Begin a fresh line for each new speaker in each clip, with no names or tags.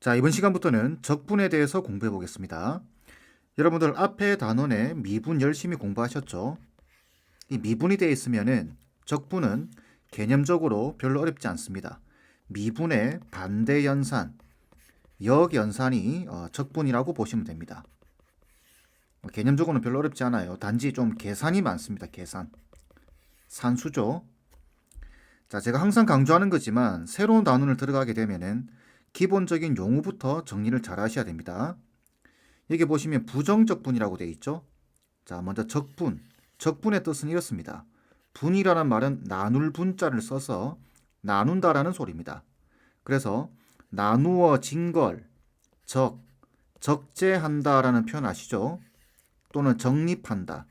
자, 이번 시간부터는 적분에 대해서 공부해 보겠습니다. 여러분들 앞에 단원에 미분 열심히 공부하셨죠? 이 미분이 되어 있으면은 적분은 개념적으로 별로 어렵지 않습니다. 미분의 반대 연산, 역연산이 적분이라고 보시면 됩니다. 개념적으로는 별로 어렵지 않아요. 단지 좀 계산이 많습니다. 계산. 산수죠. 자, 제가 항상 강조하는 거지만 새로운 단원을 들어가게 되면은 기본적인 용어부터 정리를 잘 하셔야 됩니다. 여기 보시면 부정적분이라고 되어 있죠. 자, 먼저 적분. 적분의 뜻은 이렇습니다. 분이라는 말은 나눌 분자를 써서 나눈다라는 소리입니다. 그래서 나누어진 걸 적재한다라는 표현 아시죠? 또는 정립한다.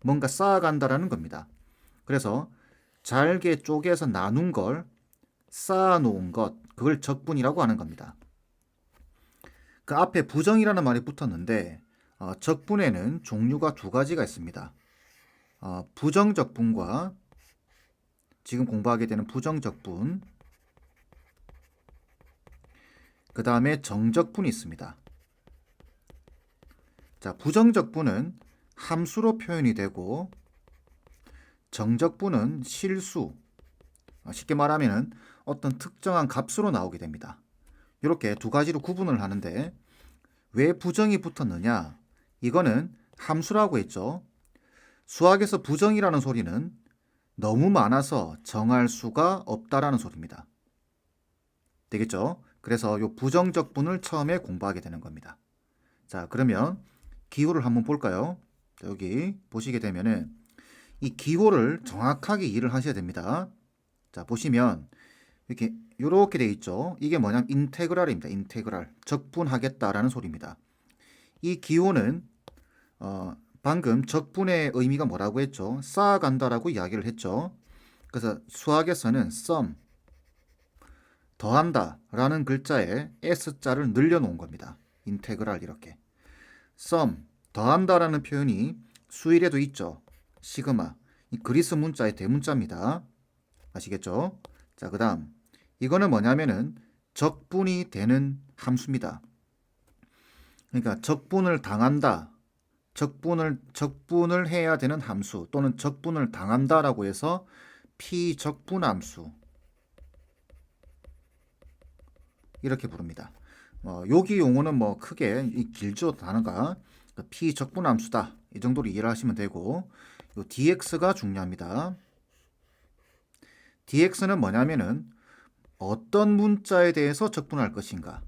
뭔가 쌓아간다라는 겁니다. 그래서 잘게 쪼개서 나눈 걸 쌓아놓은 것, 그걸 적분이라고 하는 겁니다. 그 앞에 부정이라는 말이 붙었는데 적분에는 종류가 두 가지가 있습니다. 부정적분과 지금 공부하게 되는 부정적분, 그 다음에 정적분이 있습니다. 자, 부정적분은 함수로 표현이 되고 정적분은 실수, 쉽게 말하면 어떤 특정한 값으로 나오게 됩니다. 이렇게 두 가지로 구분을 하는데 왜 부정이 붙었느냐? 이거는 함수라고 했죠. 수학에서 부정이라는 소리는 너무 많아서 정할 수가 없다라는 소리입니다. 되겠죠? 그래서 이 부정적분을 처음에 공부하게 되는 겁니다. 자, 그러면 기호를 한번 볼까요? 여기 보시게 되면은 이 기호를 정확하게 이해를 하셔야 됩니다. 자, 보시면 이렇게 돼 있죠. 이게 뭐냐면 인테그랄입니다. 인테그랄. 적분하겠다라는 소리입니다. 이 기호는 방금 적분의 의미가 뭐라고 했죠? 쌓아간다라고 이야기를 했죠. 그래서 수학에서는 sum, 더한다라는 글자에 s자를 늘려놓은 겁니다. 인테그랄 이렇게. sum, 더한다라는 표현이 수일에도 있죠. 시그마. 이 그리스 문자의 대문자입니다. 아시겠죠? 자, 그 다음. 이거는 뭐냐면은 적분이 되는 함수입니다. 그러니까 적분을 당한다. 적분을 해야 되는 함수 또는 적분을 당한다라고 해서 피적분함수 이렇게 부릅니다. 여기 용어는 뭐 크게 길죠 단어가 피적분함수다 이 정도로 이해를 하시면 되고 요 dx가 중요합니다. dx는 뭐냐면은 어떤 문자에 대해서 적분할 것인가,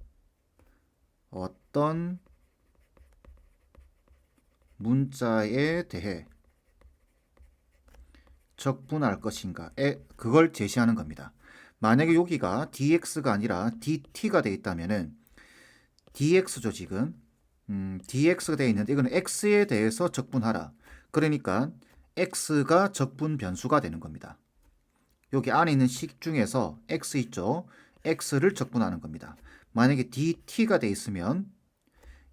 어떤 문자에 대해 적분할 것인가, 그걸 제시하는 겁니다. 만약에 여기가 dx가 아니라 dt가 되어 있다면은 dx죠 지금. dx가 되어 있는데 이거는 x에 대해서 적분하라. 그러니까 x가 적분 변수가 되는 겁니다. 여기 안에 있는 식 중에서 x 있죠? x를 적분하는 겁니다. 만약에 dt가 되어 있으면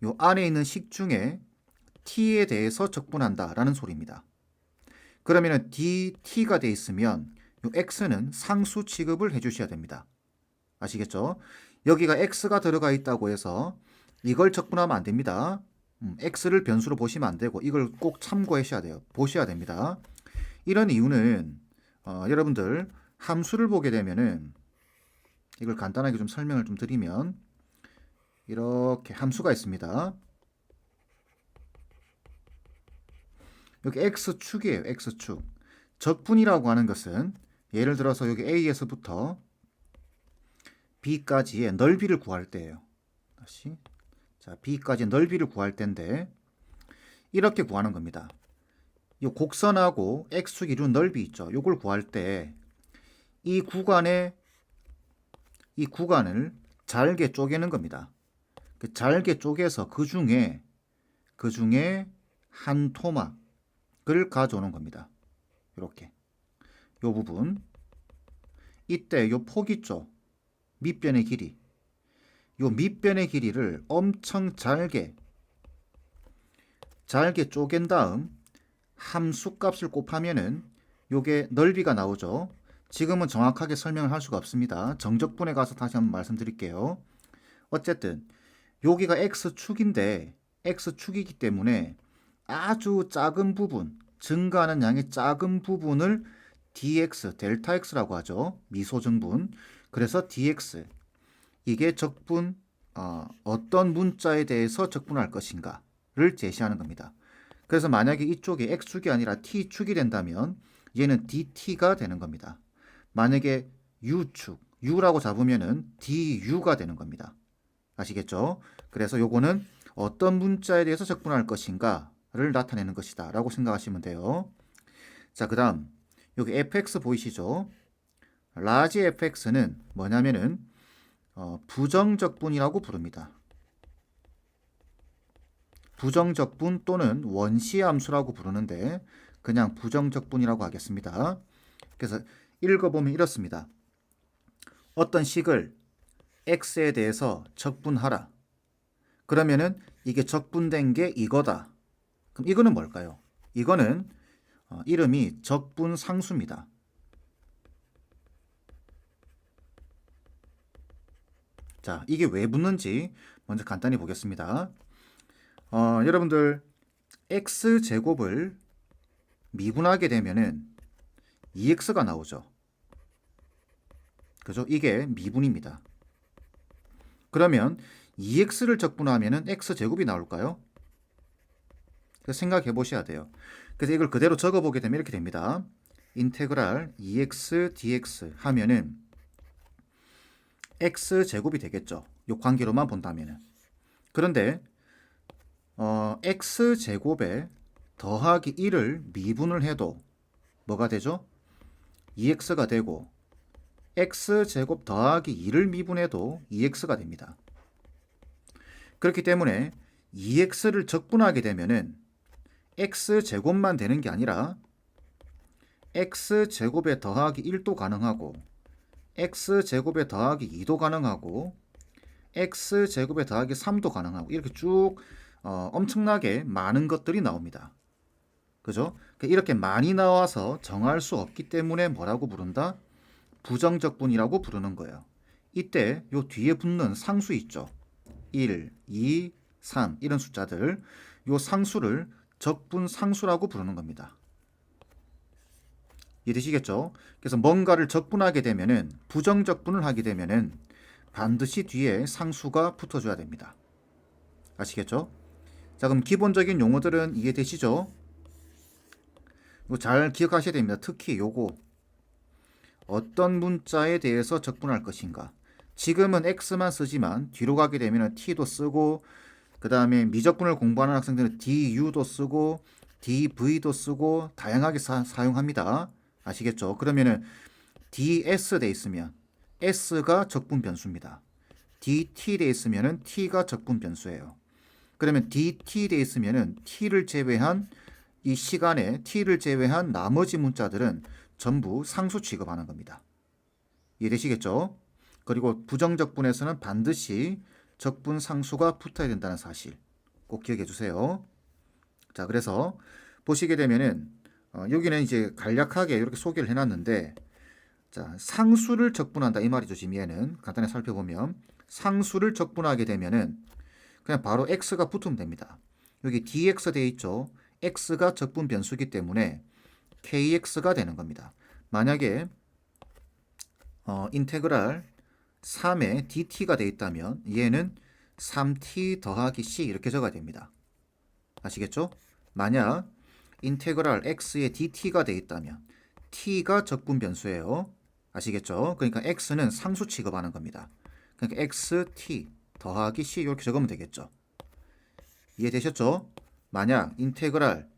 이 안에 있는 식 중에 t에 대해서 적분한다라는 소리입니다. 그러면 dt가 되어 있으면 이 x는 상수 취급을 해주셔야 됩니다. 아시겠죠? 여기가 x가 들어가 있다고 해서 이걸 적분하면 안 됩니다. x를 변수로 보시면 안 되고 이걸 꼭 참고하셔야 돼요. 보셔야 됩니다. 이런 이유는 여러분들 함수를 보게 되면은 이걸 간단하게 좀 설명을 좀 드리면 이렇게 함수가 있습니다. 여기 x축이에요. x축. 적분이라고 하는 것은 예를 들어서 여기 a에서부터 b까지의 넓이를 구할 때예요. 다시. 자, b까지 넓이를 구할 때인데 이렇게 구하는 겁니다. 이 곡선하고 x축 이룬 넓이 있죠. 이걸 구할 때 이 구간을 잘게 쪼개는 겁니다. 그 잘게 쪼개서 그 중에 한 토막을 가져오는 겁니다. 이렇게 이 부분 이때 이 폭 있죠. 밑변의 길이 이 밑변의 길이를 엄청 잘게 쪼갠 다음 함수 값을 곱하면은 요게 넓이가 나오죠. 지금은 정확하게 설명을 할 수가 없습니다. 정적분에 가서 다시 한번 말씀드릴게요. 어쨌든 여기가 x축인데 x축이기 때문에 아주 작은 부분, 증가하는 양의 작은 부분을 dx, 델타 x라고 하죠. 미소증분. 그래서 dx, 이게 적분, 어떤 문자에 대해서 적분할 것인가를 제시하는 겁니다. 그래서 만약에 이쪽이 x축이 아니라 t축이 된다면 얘는 dt가 되는 겁니다. 만약에 u축, u라고 잡으면은 du가 되는 겁니다. 아시겠죠? 그래서 요거는 어떤 문자에 대해서 적분할 것인가를 나타내는 것이다 라고 생각하시면 돼요. 자, 그 다음 여기 fx 보이시죠? 라지 fx는 뭐냐면은 부정적분이라고 부릅니다. 부정적분 또는 원시함수라고 부르는데 그냥 부정적분이라고 하겠습니다. 그래서 읽어보면 이렇습니다. 어떤 식을 x에 대해서 적분하라. 그러면은 이게 적분된 게 이거다. 그럼 이거는 뭘까요? 이거는 이름이 적분상수입니다. 자, 이게 왜 붙는지 먼저 간단히 보겠습니다. 여러분들 x제곱을 미분하게 되면은 2x가 나오죠. 그죠? 이게 미분입니다. 그러면 2x를 적분하면은 x제곱이 나올까요? 생각해 보셔야 돼요. 그래서 이걸 그대로 적어 보게 되면 이렇게 됩니다. 인테그랄 2x dx 하면은 x제곱이 되겠죠. 이 관계로만 본다면은. 그런데 x제곱에 더하기 1을 미분을 해도 뭐가 되죠? 2x가 되고 x제곱 더하기 2를 미분해도 2x가 됩니다. 그렇기 때문에 2x를 적분하게 되면은 x제곱만 되는 게 아니라 x제곱에 더하기 1도 가능하고 x제곱에 더하기 2도 가능하고 x제곱에 더하기 3도 가능하고 이렇게 쭉 엄청나게 많은 것들이 나옵니다. 그죠? 이렇게 많이 나와서 정할 수 없기 때문에 뭐라고 부른다? 부정적분이라고 부르는 거예요. 이때 요 뒤에 붙는 상수 있죠. 1, 2, 3 이런 숫자들 요 상수를 적분상수라고 부르는 겁니다. 이해되시겠죠? 그래서 뭔가를 적분하게 되면은 부정적분을 하게 되면은 반드시 뒤에 상수가 붙어줘야 됩니다. 아시겠죠? 자, 그럼 기본적인 용어들은 이해되시죠? 이거 잘 기억하셔야 됩니다. 특히 요거 어떤 문자에 대해서 적분할 것인가. 지금은 x만 쓰지만 뒤로 가게 되면 t도 쓰고 그 다음에 미적분을 공부하는 학생들은 du도 쓰고 dv도 쓰고 다양하게 사용합니다. 아시겠죠? 그러면은 ds 돼 있으면 s가 적분 변수입니다. dt 돼 있으면은 t가 적분 변수예요. 그러면 dt 돼 있으면은 t를 제외한 이 시간에 t를 제외한 나머지 문자들은 전부 상수 취급하는 겁니다. 이해되시겠죠? 그리고 부정적분에서는 반드시 적분 상수가 붙어야 된다는 사실 꼭 기억해 주세요. 자, 그래서 보시게 되면은 여기는 이제 간략하게 이렇게 소개를 해놨는데, 자, 상수를 적분한다 이 말이죠. 지금 얘는 간단히 살펴보면 상수를 적분하게 되면은 그냥 바로 x가 붙으면 됩니다. 여기 dx 돼 있죠. x가 적분 변수이기 때문에 kx가 되는 겁니다. 만약에 인테그랄 3에 dt가 돼 있다면 얘는 3t 더하기 c 이렇게 적어야 됩니다. 아시겠죠? 만약 인테그랄 x에 dt가 돼 있다면 t가 적분 변수예요. 아시겠죠? 그러니까 x는 상수 취급하는 겁니다. 그러니까 xt 더하기 c 이렇게 적으면 되겠죠. 이해되셨죠? 만약 인테그랄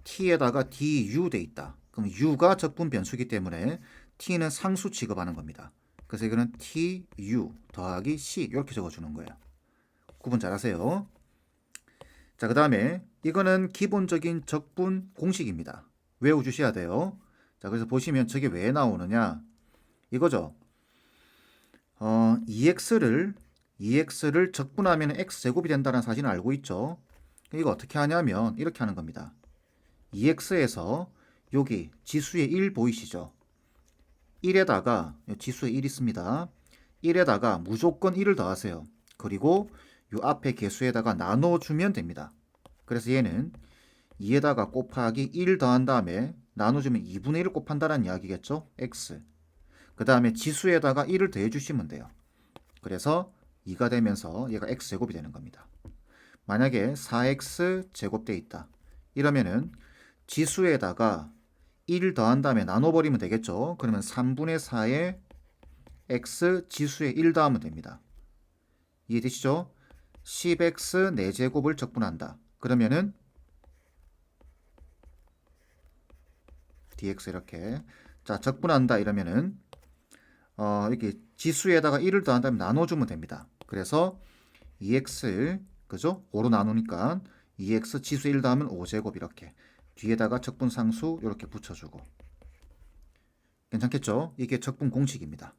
t에다가 du 돼 있다. 그럼 u가 적분 변수이기 때문에 t는 상수 취급하는 겁니다. 그래서 이거는 tu 더하기 c 이렇게 적어주는 거예요. 구분 잘하세요. 자, 그 다음에 이거는 기본적인 적분 공식입니다. 외워주셔야 돼요. 자, 그래서 보시면 저게 왜 나오느냐 이거죠. 2x를 적분하면 x제곱이 된다는 사실은 알고 있죠. 이거 어떻게 하냐면 이렇게 하는 겁니다. 2x에서 여기 지수의 1 보이시죠? 1에다가 지수의 1 있습니다. 1에다가 무조건 1을 더하세요. 그리고 요 앞에 개수에다가 나눠주면 됩니다. 그래서 얘는 2에다가 곱하기 1 더한 다음에 나눠주면 2분의 1을 곱한다는 이야기겠죠? x. 그 다음에 지수에다가 1을 더해주시면 돼요. 그래서 2가 되면서 얘가 x제곱이 되는 겁니다. 만약에 4x 제곱돼 있다. 이러면은 지수에다가 1 더한 다음에 나눠버리면 되겠죠? 그러면 3분의 4에 x 지수에 1 더하면 됩니다. 이해되시죠? 10x 4제곱을 적분한다. 그러면은 dx 이렇게 자 적분한다 이러면은 이렇게 지수에다가 1을 더한 다음에 나눠주면 됩니다. 그래서 2x 그죠? 5로 나누니까 2x 지수 1 더하면 5제곱 이렇게 뒤에다가 적분상수 이렇게 붙여주고 괜찮겠죠? 이게 적분 공식입니다.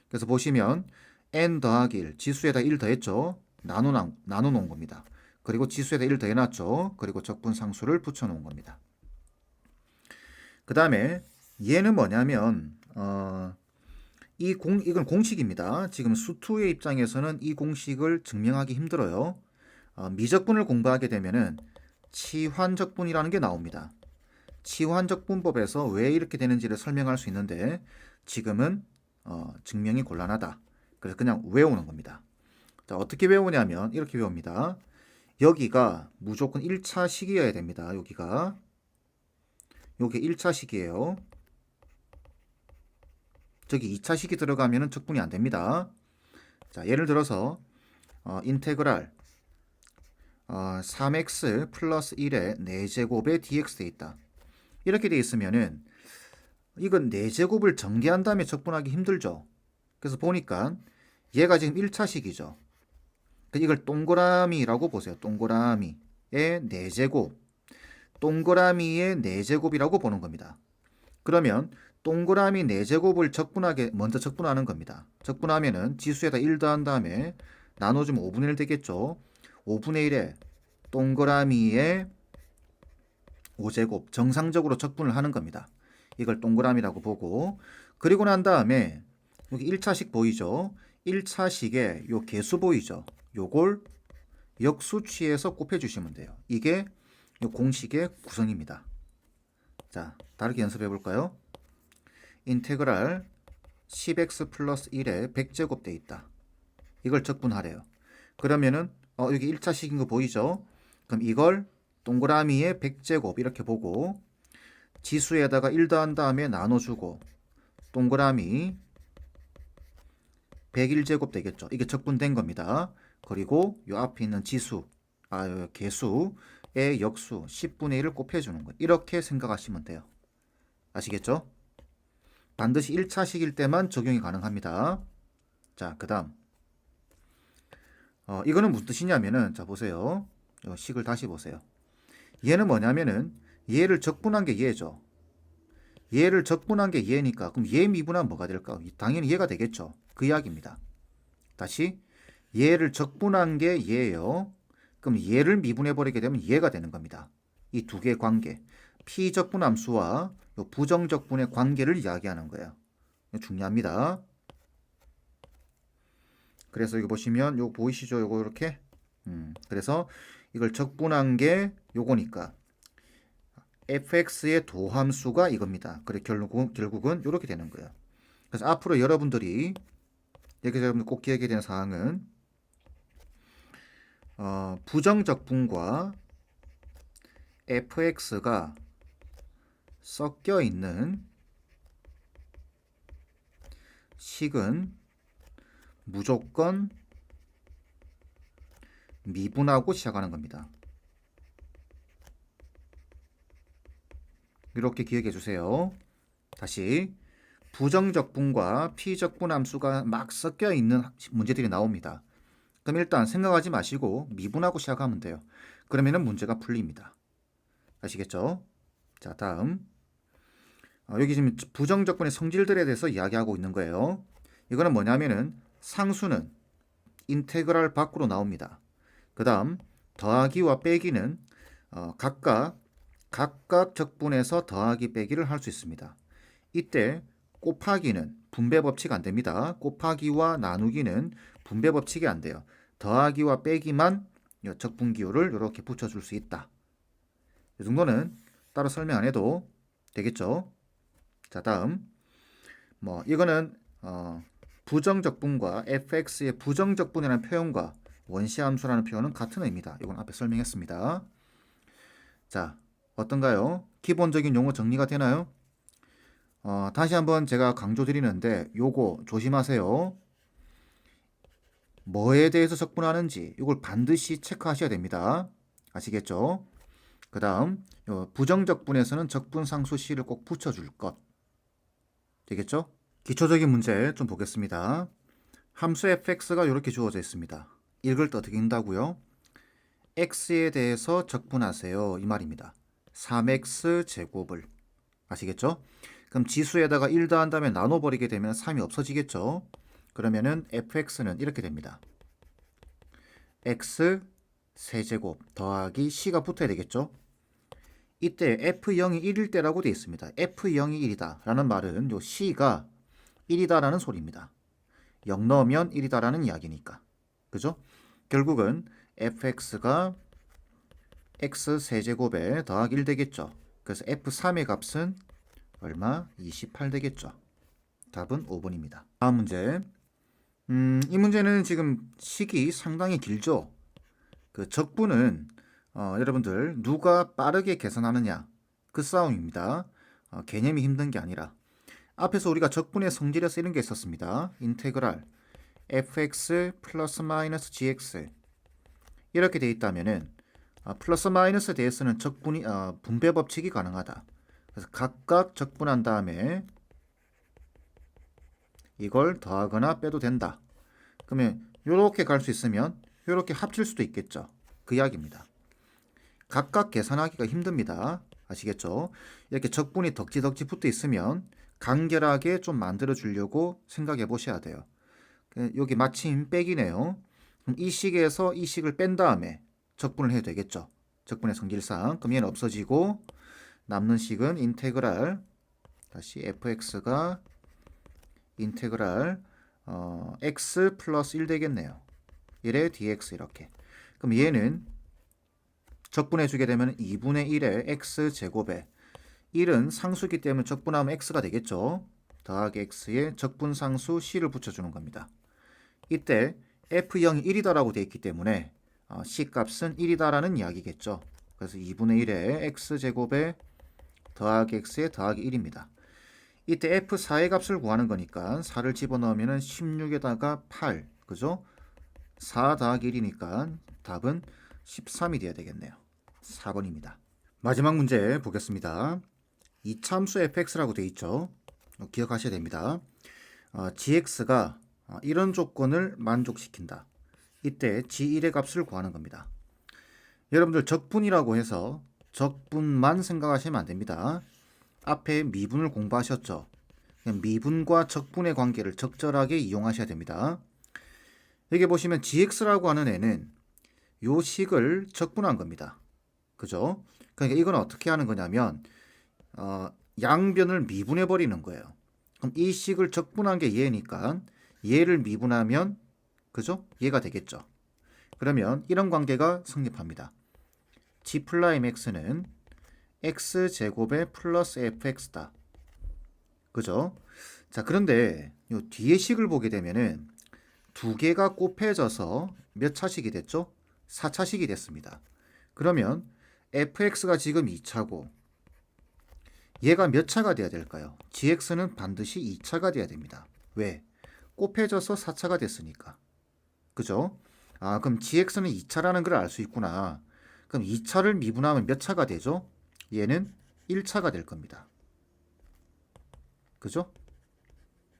그래서 보시면 n 더하기 1 지수에다 1 더했죠? 나눠놓은 겁니다. 그리고 지수에다 1 더해놨죠? 그리고 적분상수를 붙여놓은 겁니다. 그 다음에 얘는 뭐냐면 이건 공식입니다. 지금 수2의 입장에서는 이 공식을 증명하기 힘들어요. 미적분을 공부하게 되면은 치환적분이라는 게 나옵니다. 치환적분법에서 왜 이렇게 되는지를 설명할 수 있는데 지금은 증명이 곤란하다. 그래서 그냥 외우는 겁니다. 자, 어떻게 외우냐면 이렇게 외웁니다. 여기가 무조건 1차식이어야 됩니다. 여기가 요게 1차식이에요. 저기 2차식이 들어가면 적분이 안 됩니다. 자, 예를 들어서 인테그랄 3x 플러스 1의 4제곱에 dx 돼 있다. 이렇게 돼 있으면은 이건 4제곱을 전개한 다음에 적분하기 힘들죠. 그래서 보니까 얘가 지금 1차식이죠. 이걸 동그라미라고 보세요. 동그라미의 4제곱. 동그라미의 4제곱이라고 보는 겁니다. 그러면 동그라미 4제곱을 먼저 적분하는 겁니다. 적분하면은 지수에다 1 더한 다음에 나눠주면 5분의 1 되겠죠. 5분의 1에 동그라미의 5제곱 정상적으로 적분을 하는 겁니다. 이걸 동그라미라고 보고 그리고 난 다음에 여기 1차식 보이죠? 1차식에 요 개수 보이죠? 요걸 역수 취해서 곱해주시면 돼요. 이게 요 공식의 구성입니다. 자, 다르게 연습해 볼까요? 인테그랄 10x 플러스 1에 100제곱 돼 있다. 이걸 적분하래요. 그러면은 여기 1차식인 거 보이죠? 그럼 이걸 동그라미에 100제곱 이렇게 보고 지수에다가 1 더한 다음에 나눠주고 동그라미 101제곱 되겠죠. 이게 적분된 겁니다. 그리고 요 앞에 있는 개수의 역수 10분의 1을 곱해주는 거예요. 이렇게 생각하시면 돼요. 아시겠죠? 반드시 1차식일 때만 적용이 가능합니다. 자, 그 다음 이거는 무슨 뜻이냐면은 자 보세요. 식을 다시 보세요. 얘는 뭐냐면은 얘를 적분한 게 얘죠. 얘를 적분한 게 얘니까 그럼 얘 미분하면 뭐가 될까? 당연히 얘가 되겠죠. 그 이야기입니다. 다시 얘를 적분한 게 얘예요. 그럼 얘를 미분해 버리게 되면 얘가 되는 겁니다. 이 두 개의 관계 피적분함수와 부정적분의 관계를 이야기하는 거예요. 중요합니다. 그래서 여기 보시면 요거 보이시죠? 요거 이렇게 그래서 이걸 적분한 게 요거니까 fx의 도함수가 이겁니다. 그래 결국은 이렇게 되는 거예요. 그래서 앞으로 여러분들이 여기서 여러분들 꼭 기억해야 되는 사항은 부정적분과 fx가 섞여 있는 식은 무조건 미분하고 시작하는 겁니다. 이렇게 기억해 주세요. 다시 부정적분과 피적분함수가 막 섞여 있는 문제들이 나옵니다. 그럼 일단 생각하지 마시고 미분하고 시작하면 돼요. 그러면은 문제가 풀립니다. 아시겠죠? 자, 다음 여기 지금 부정적분의 성질들에 대해서 이야기하고 있는 거예요. 이거는 뭐냐면은 상수는 인테그랄 밖으로 나옵니다. 그 다음 더하기와 빼기는 각각 적분해서 더하기 빼기를 할 수 있습니다. 이때 곱하기는 분배 법칙 안 됩니다. 곱하기와 나누기는 분배 법칙이 안 돼요. 더하기와 빼기만 적분기호를 이렇게 붙여줄 수 있다. 이 정도는 따로 설명 안 해도 되겠죠. 자, 다음 이거는 부정적분과 fx의 부정적분이라는 표현과 원시함수라는 표현은 같은 의미다. 이건 앞에 설명했습니다. 자, 어떤가요? 기본적인 용어 정리가 되나요? 다시 한번 제가 강조드리는데 요거 조심하세요. 뭐에 대해서 적분하는지 이걸 반드시 체크하셔야 됩니다. 아시겠죠? 그 다음 부정적분에서는 적분상수 C를 꼭 붙여줄 것. 되겠죠? 기초적인 문제 좀 보겠습니다. 함수 fx가 이렇게 주어져 있습니다. 이걸 어떻게 읽는다고요? x에 대해서 적분하세요. 이 말입니다. 3x 제곱을. 아시겠죠? 그럼 지수에다가 1 더한 다음에 나눠버리게 되면 3이 없어지겠죠? 그러면은 fx는 이렇게 됩니다. x 세제곱 더하기 c가 붙어야 되겠죠? 이때 f0이 1일 때라고 되어 있습니다. f0이 1이다 라는 말은 요 c가 1이다 라는 소리입니다. 0 넣으면 1이다 라는 이야기니까. 그죠? 결국은 fx가 x 세제곱에 더하기 1 되겠죠. 그래서 f3의 값은 얼마? 28 되겠죠. 답은 5번입니다. 다음 문제. 이 문제는 지금 식이 상당히 길죠. 그 적분은 여러분들 누가 빠르게 계산하느냐 그 싸움입니다. 개념이 힘든 게 아니라 앞에서 우리가 적분의 성질에서 이런 게 있었습니다. 인테그랄 fx 플러스 마이너스 gx 이렇게 돼 있다면은 플러스 마이너스에 대해서는 적분이 분배 법칙이 가능하다. 그래서 각각 적분한 다음에 이걸 더하거나 빼도 된다. 그러면 이렇게 갈 수 있으면 이렇게 합칠 수도 있겠죠. 그 이야기입니다. 각각 계산하기가 힘듭니다. 아시겠죠? 이렇게 적분이 덕지덕지 붙어 있으면 간결하게 좀 만들어 주려고 생각해 보셔야 돼요. 여기 마침 빼기네요. 그럼 이 식에서 이 식을 뺀 다음에 적분을 해도 되겠죠. 적분의 성질상. 그럼 얘는 없어지고 남는 식은 인테그랄 다시 fx가 인테그랄 x 플러스 1 되겠네요. 1에 dx 이렇게. 그럼 얘는 적분해 주게 되면 2분의 1의 x 제곱에 1은 상수기 때문에 적분하면 x가 되겠죠. 더하기 x에 적분상수 c를 붙여주는 겁니다. 이때 f0이 1이다라고 되어 있기 때문에 c 값은 1이다라는 이야기겠죠. 그래서 2분의 1의 x제곱에 더하기 x에 더하기 1입니다. 이때 f4의 값을 구하는 거니까 4를 집어넣으면 16에다가 8, 그죠? 4 더하기 1이니까 답은 13이 돼야 되겠네요. 4번입니다. 마지막 문제 보겠습니다. 이차함수 fx라고 되어 있죠. 기억하셔야 됩니다. gx가 이런 조건을 만족시킨다. 이때 g1의 값을 구하는 겁니다. 여러분들 적분이라고 해서 적분만 생각하시면 안 됩니다. 앞에 미분을 공부하셨죠. 미분과 적분의 관계를 적절하게 이용하셔야 됩니다. 여기 보시면 gx라고 하는 애는 요 식을 적분한 겁니다. 그죠? 그러니까 이건 어떻게 하는 거냐면 양변을 미분해 버리는 거예요. 그럼 이 식을 적분한 게 얘니까 얘를 미분하면 그죠? 얘가 되겠죠. 그러면 이런 관계가 성립합니다. g 플라임 x는 x제곱에 플러스 fx다. 그죠? 자, 그런데 요 뒤에 식을 보게 되면은 두 개가 곱해져서 몇 차식이 됐죠? 4차식이 됐습니다. 그러면 fx가 지금 2차고 얘가 몇 차가 돼야 될까요? gx는 반드시 2차가 돼야 됩니다. 왜? 곱해져서 4차가 됐으니까. 그죠? 그럼 gx는 2차라는 걸 알 수 있구나. 그럼 2차를 미분하면 몇 차가 되죠? 얘는 1차가 될 겁니다. 그죠?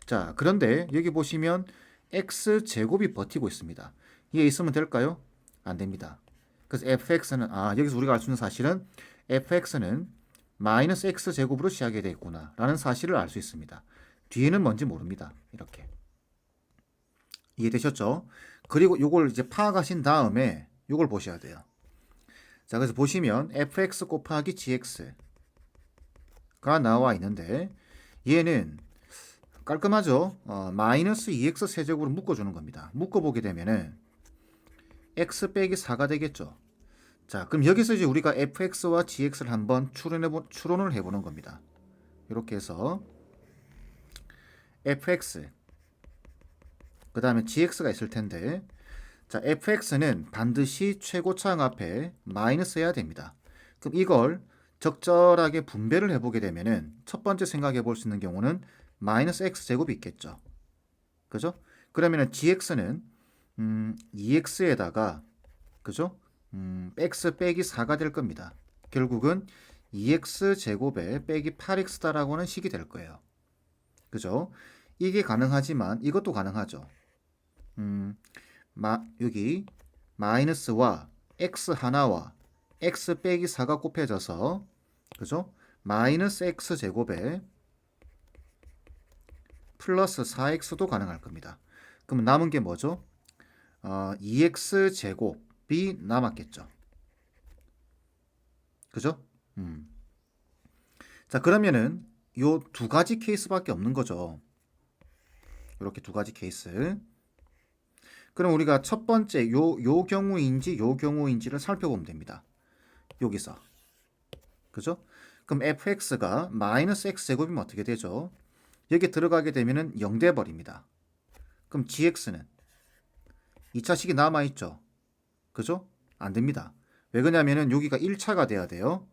자, 그런데 여기 보시면 x제곱이 버티고 있습니다. 얘 있으면 될까요? 안 됩니다. 그래서 fx는 여기서 우리가 알 수 있는 사실은 fx는 마이너스 x제곱으로 시작이 되어 있구나 라는 사실을 알 수 있습니다. 뒤에는 뭔지 모릅니다. 이렇게. 이해되셨죠? 그리고 이걸 이제 파악하신 다음에 이걸 보셔야 돼요. 자, 그래서 보시면 fx 곱하기 gx가 나와 있는데 얘는 깔끔하죠? 마이너스 2x 세제곱으로 묶어주는 겁니다. 묶어보게 되면은 x 빼기 4가 되겠죠. 자, 그럼 여기서 이제 우리가 fx와 gx를 한번 추론을 해보는 겁니다. 이렇게 해서 fx 그 다음에 gx가 있을 텐데, 자, fx는 반드시 최고차항 앞에 마이너스 해야 됩니다. 그럼 이걸 적절하게 분배를 해보게 되면은 첫 번째 생각해 볼 수 있는 경우는 마이너스 x제곱이 있겠죠. 그죠? 그러면은 gx는 2x에다가 그죠? x 빼기 4가 될 겁니다. 결국은 2x제곱에 빼기 8x다라고 하는 식이 될 거예요. 그죠? 이게 가능하지만 이것도 가능하죠. 여기 마이너스와 x 하나와 x 빼기 4가 곱해져서 그죠? 마이너스 x제곱에 플러스 4x도 가능할 겁니다. 그럼 남은 게 뭐죠? 2x제곱이 남았겠죠. 그죠? 자, 그러면은 요 두 가지 케이스밖에 없는 거죠. 이렇게 두 가지 케이스. 그럼 우리가 첫 번째 요 경우인지를 살펴보면 됩니다. 여기서. 그죠? 그럼 fx가 마이너스 x제곱이면 어떻게 되죠? 여기 들어가게 되면은 0 돼 버립니다. 그럼 gx는 2차식이 남아있죠. 그죠? 안 됩니다. 왜 그러냐면은 여기가 1차가 돼야 돼요.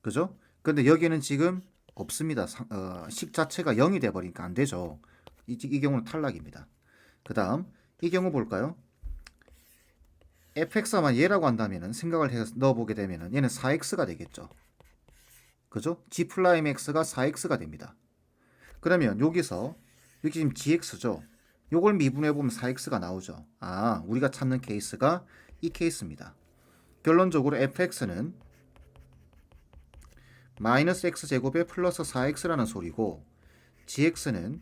그죠? 근데 여기는 지금 없습니다. 식 자체가 0이 돼 버리니까 안 되죠. 이 경우는 탈락입니다. 그 다음 이 경우 볼까요? fx만 얘라고 한다면은 생각을 해서 넣어보게 되면은 얘는 4x가 되겠죠. 그죠? g'x가 4x가 됩니다. 그러면 여기서 여기 지금 gx죠. 요걸 미분해보면 4x가 나오죠. 우리가 찾는 케이스가 이 케이스입니다. 결론적으로 fx는 마이너스 x제곱에 플러스 4x라는 소리고 gx는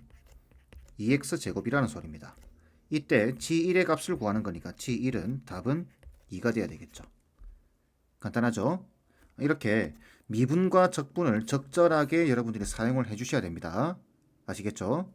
2x제곱이라는 소리입니다. 이때 g1의 값을 구하는 거니까 g1은 답은 2가 돼야 되겠죠. 간단하죠? 이렇게 미분과 적분을 적절하게 여러분들이 사용을 해 주셔야 됩니다. 아시겠죠?